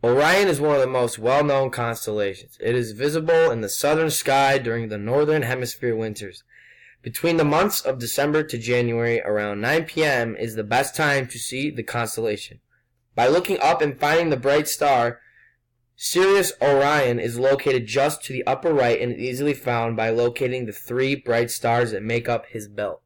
Orion is one of the most well-known constellations. It is visible in the southern sky during the northern hemisphere winters. Between the months of December to January, around 9 p.m. is the best time to see the constellation. By looking up and finding the bright star, Sirius Orion is located just to the upper right and easily found by locating the three bright stars that make up his belt.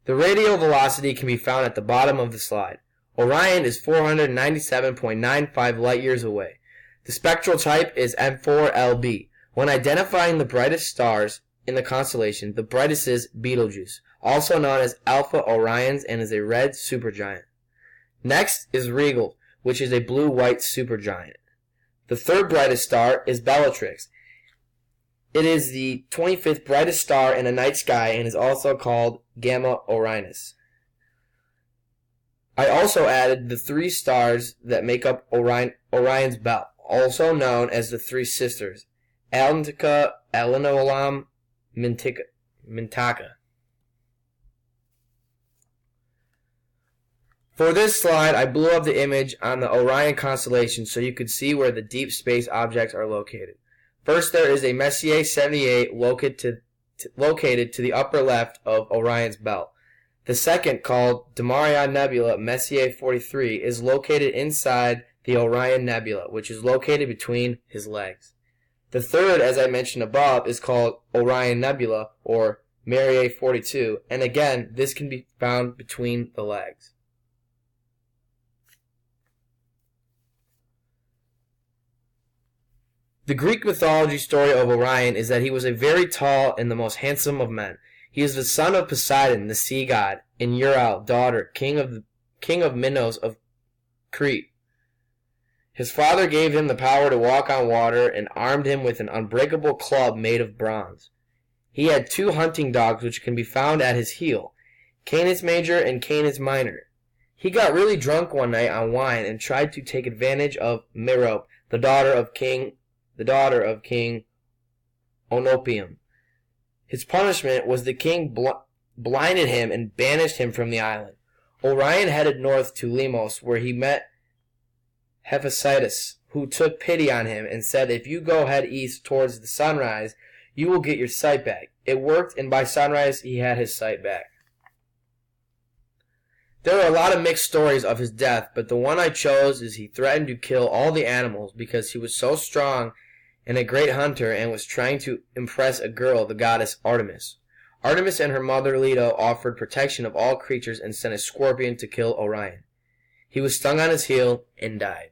The radial velocity can be found at the bottom of the slide. Orion is 497.95 light-years away. The spectral type is M4LB. When identifying the brightest stars in the constellation, the brightest is Betelgeuse, also known as Alpha Orionis, and is a red supergiant. Next is Rigel, which is a blue-white supergiant. The third brightest star is Bellatrix. It is the 25th brightest star in the night sky and is also called Gamma Orionis. I also added the three stars that make up Orion's belt, also known as the Three Sisters, Atlantica, Alnilam, Mintaka. For this slide, I blew up the image on the Orion constellation so you could see where the deep space objects are located. First, there is a Messier 78 located to the upper left of Orion's belt. The second, called Damarion Nebula Messier 43, is located inside the Orion Nebula, which is located between his legs. The third, as I mentioned above, is called Orion Nebula, or Messier 42, and again, this can be found between the legs. The Greek mythology story of Orion is that he was a very tall and the most handsome of men. He is the son of Poseidon, the sea god, and Euryale, daughter, king of Minos of Crete. His father gave him the power to walk on water and armed him with an unbreakable club made of bronze. He had two hunting dogs which can be found at his heel, Canis Major and Canis Minor. He got really drunk one night on wine and tried to take advantage of Merope, the daughter of King Oenopion. His punishment was the king blinded him and banished him from the island. Orion headed north to Lemnos, where he met Hephaestus, who took pity on him and said, "If you go head east towards the sunrise, you will get your sight back." It worked, and by sunrise he had his sight back. There are a lot of mixed stories of his death, but the one I chose is he threatened to kill all the animals because he was so strong and a great hunter and was trying to impress a girl, the goddess Artemis. Artemis and her mother Leto offered protection of all creatures and sent a scorpion to kill Orion. He was stung on his heel and died.